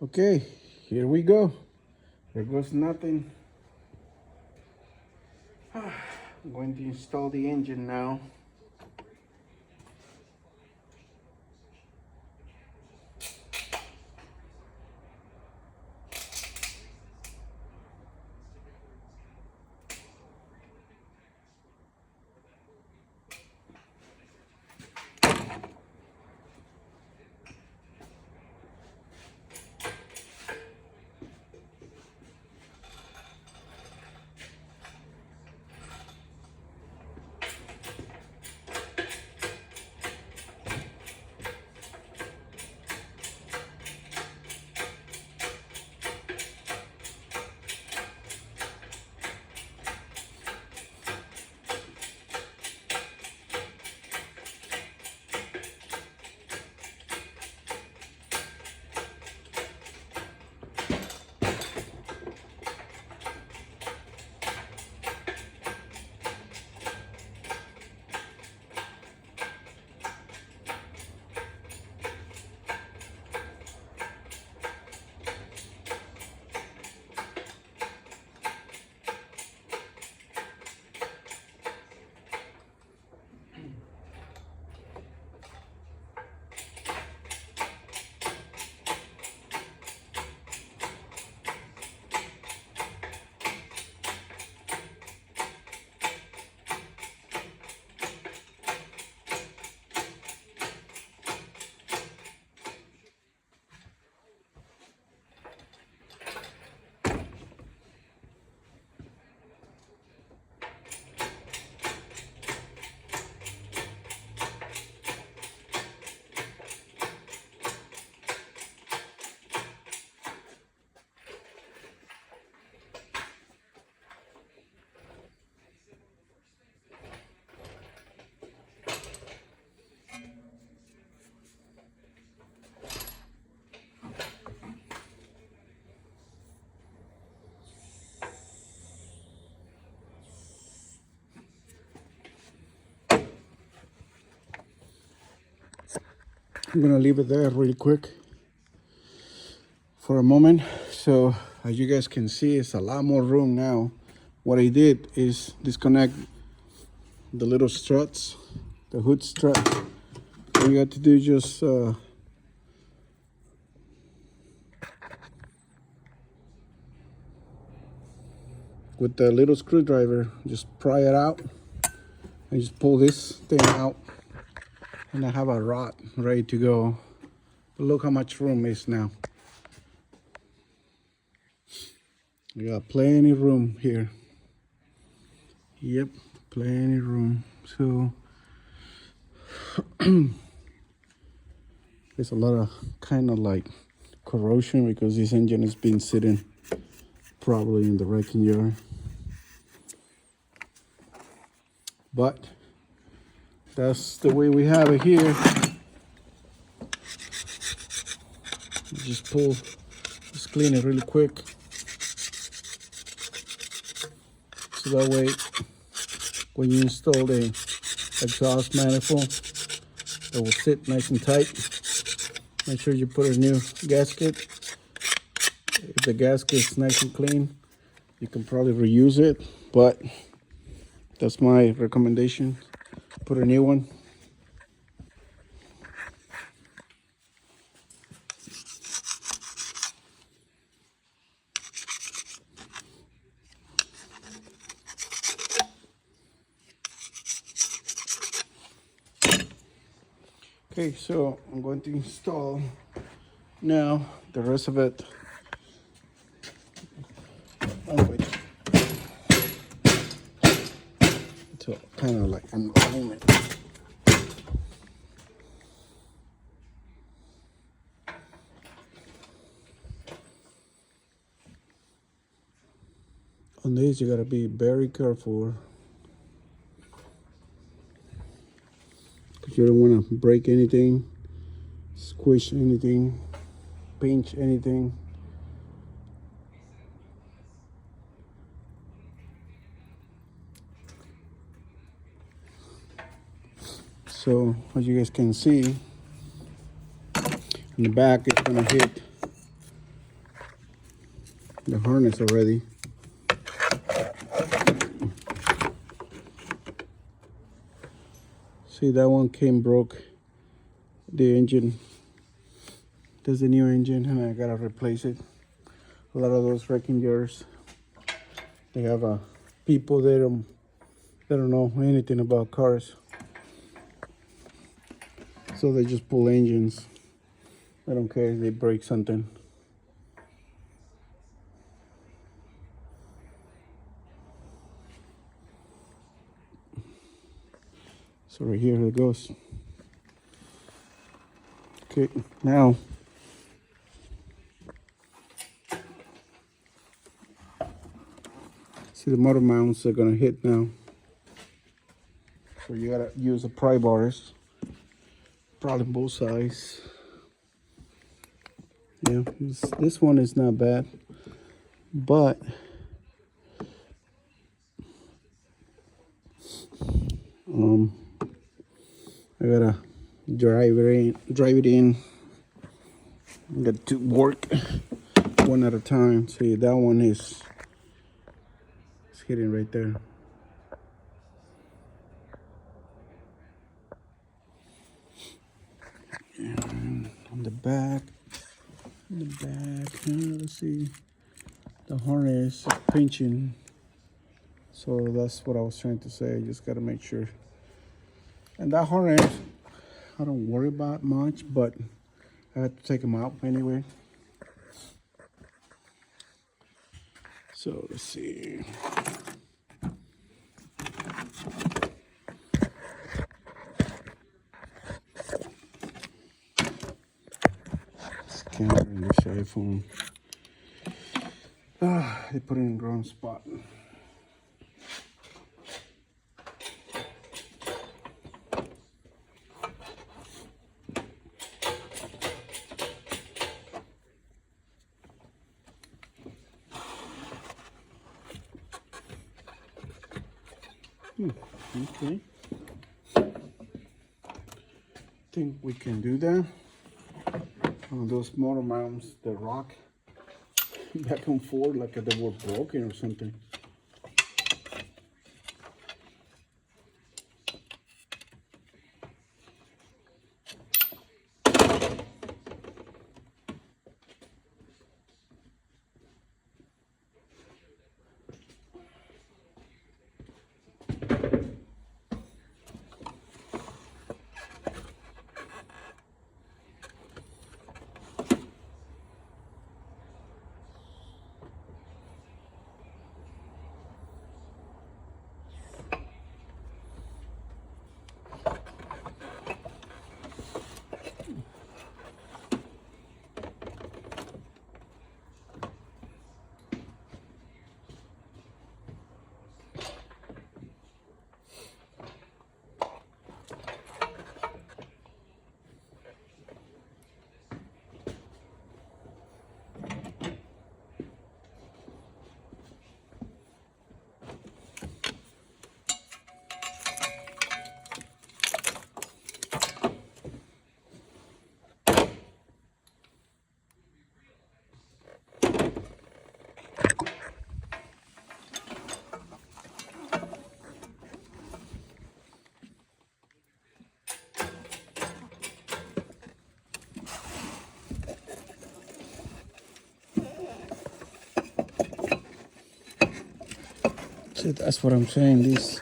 Okay, here we go. There goes nothing. I'm going to install the engine now. I'm gonna leave it there really quick for a moment. So as you guys can see, it's a lot more room now. What I did is disconnect the little struts, the hood strut. All you got to do is just with the little screwdriver, just pry it out and just pull this thing out, and I have a rod ready to go. But look how much room is now. We got plenty of room here. Yep, plenty of room. So there's a lot of kind of like corrosion because this engine has been sitting probably in the wrecking yard. But that's the way we have it here. Just pull, just clean it really quick. So that way, when you install the exhaust manifold, it will sit nice and tight. Make sure you put a new gasket. If the gasket's nice and clean, you can probably reuse it, but that's my recommendation. Put a new one. Okay, so I'm going to install now the rest of it. Oh, wait. So kind of like an alignment. On these, you gotta be very careful because you don't want to break anything, squish anything, pinch anything. So as you guys can see, in the back it's gonna hit the harness already. See, that one came broke. The engine. There's a new engine and I gotta replace it. A lot of those wrecking yards, they have people they don't know anything about cars. So they just pull engines. I don't care if they break something. So right here it goes. Okay, now see the motor mounts are gonna hit now. So you gotta use the pry bars, probably both sides. Yeah, this one is not bad, but I gotta drive it in. Got to work one at a time. See, that one is hitting right there. And on the back, let's see, the harness is pinching. So that's what I was trying to say. I just gotta make sure. And that harness, I don't worry about much, but I have to take them out anyway. So let's see. This camera and this iPhone. They put it in the wrong spot. Okay. Think we can do that. Those motor mounts, they rock back and forth like they were broken or something. See, that's what I'm saying. These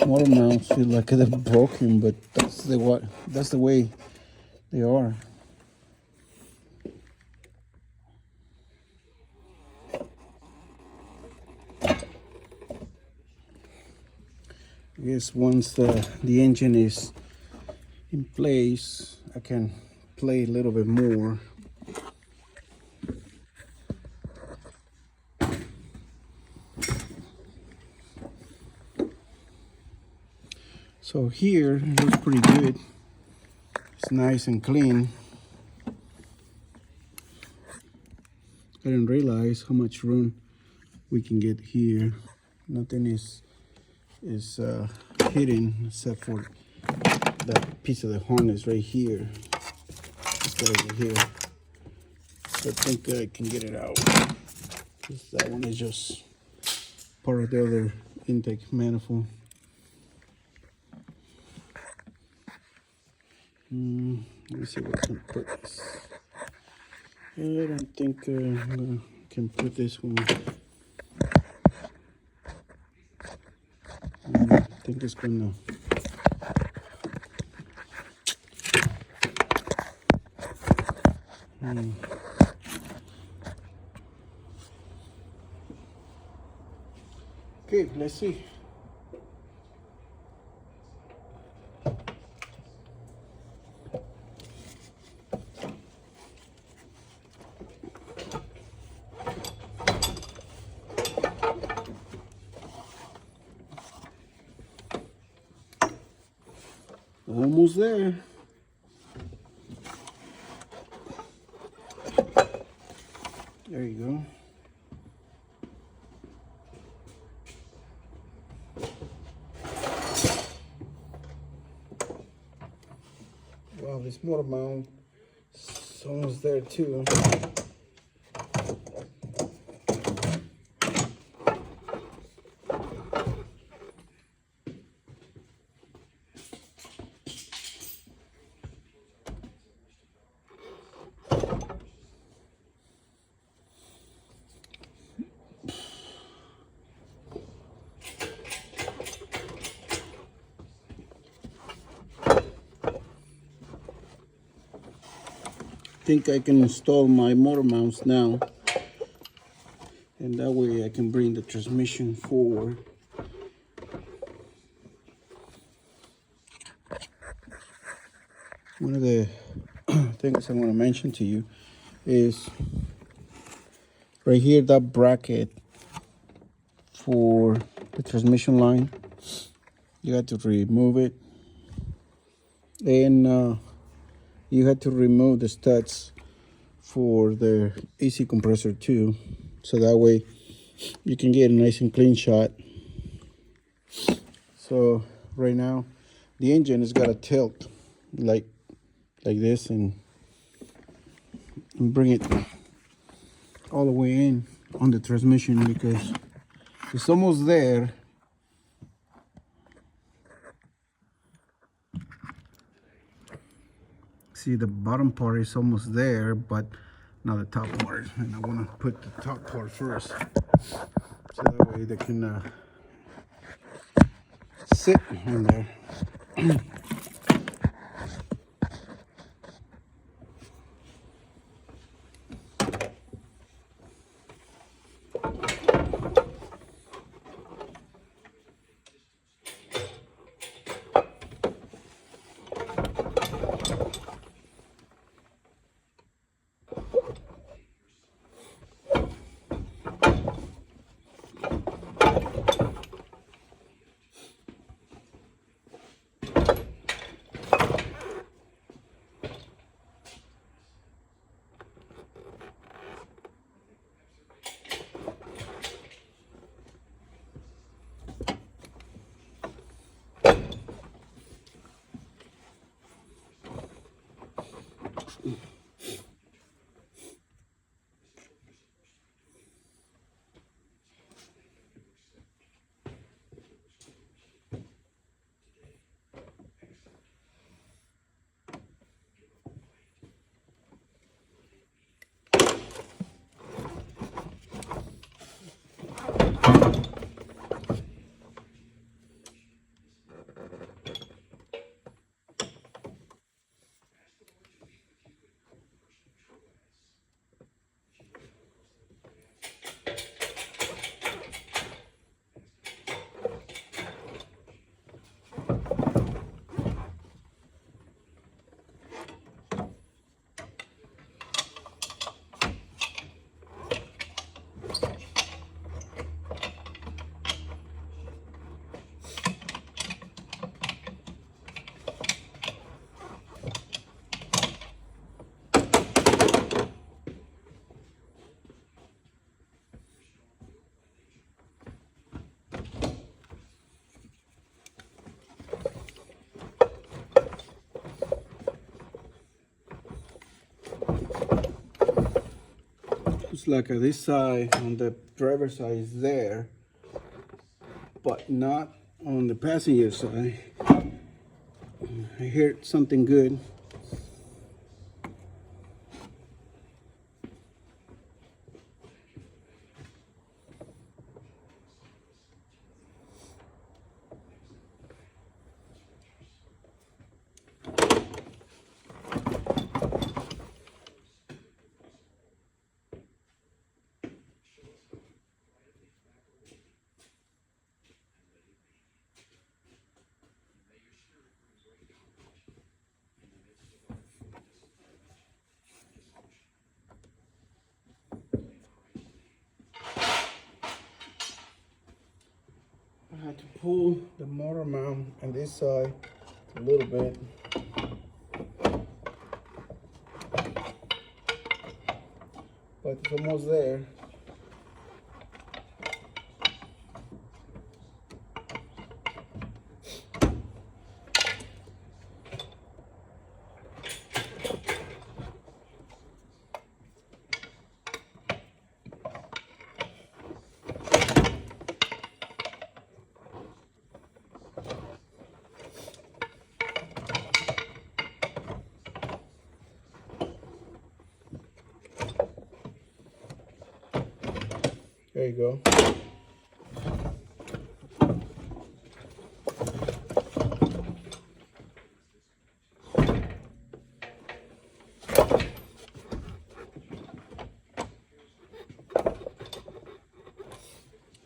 motor mounts feel like they're broken, but that's the way they are. I guess once the engine is in place, I can play a little bit more. So here it looks pretty good. It's nice and clean. I didn't realize how much room we can get here. Nothing is hidden except for that piece of the harness right here. It's got over here. So I think I can get it out. That one is just part of the other intake manifold. Let me see what I can put this. I don't think I can put this one. I think it's gonna. Okay, let's see. Almost there. There you go. Wow, this motor mount is almost there too. I think I can install my motor mounts now, and that way I can bring the transmission forward. One of the things I want to mention to you is right here, that bracket for the transmission line. You have to remove it, and you had to remove the studs for the AC compressor too, so that way you can get a nice and clean shot. So right now the engine has got to tilt like this and bring it all the way in on the transmission, because it's almost there. See, the bottom part is almost there, but not the top part, and I want to put the top part first, so that way they can sit in there. Looks like this side on the driver's side is there, but not on the passenger side. I heard something good. I had to pull the motor mount on this side a little bit. But it's almost there. There you go.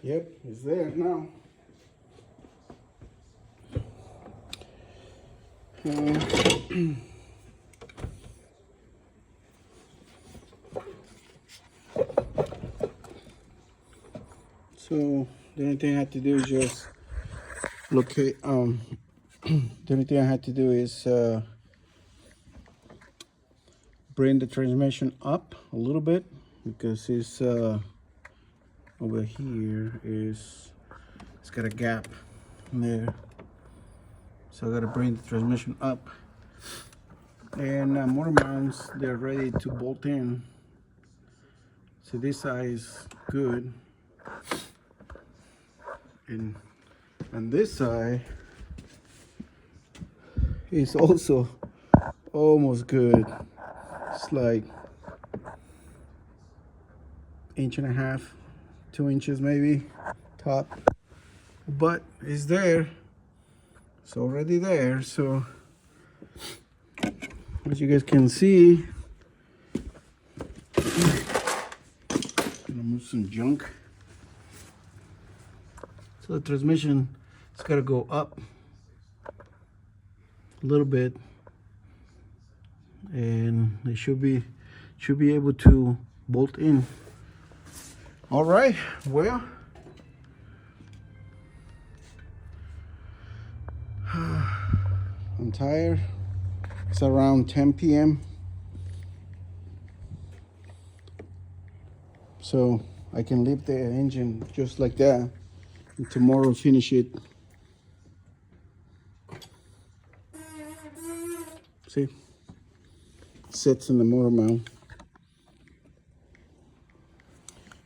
Yep, it's there now. So the only thing I had to do is just locate. The only thing I had to do is bring the transmission up a little bit because it's over here it's got a gap in there. So I gotta bring the transmission up. And motor mounts, they're ready to bolt in. So this side is good. And on this side is also almost good. It's like 1.5 inches, 2 inches maybe top, but it's there. It's already there. So as you guys can see, gonna move some junk. So the transmission, it's got to go up a little bit, and it should be able to bolt in. All right, well, I'm tired. It's around 10 p.m. So I can leave the engine just like that. And tomorrow finish it. See, sits in the motor mount.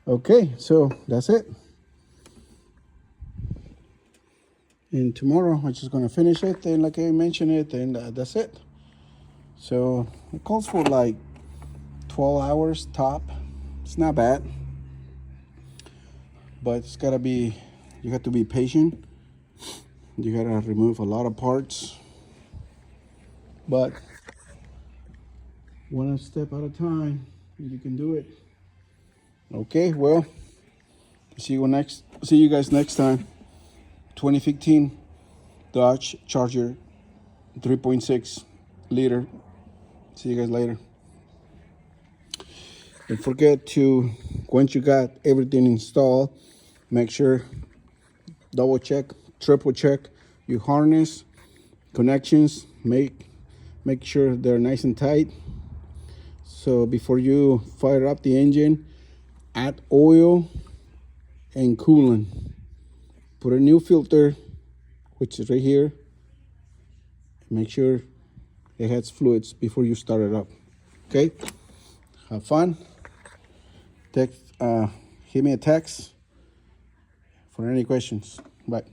Okay, so that's it. And tomorrow I'm just gonna finish it, and like I mentioned it, and that's it. So it calls for like 12 hours top. It's not bad, but it's gotta be, you have to be patient. You gotta remove a lot of parts, but one step at a time, you can do it. Okay, well, see you guys next time. 2015 Dodge Charger 3.6 liter. See you guys later. Don't forget to, once you got everything installed, make sure double check, triple check your harness connections. Make sure they're nice and tight. So before you fire up the engine, add oil and coolant. Put a new filter, which is right here. Make sure it has fluids before you start it up. Okay? Have fun. hit me a text for any questions. Bye.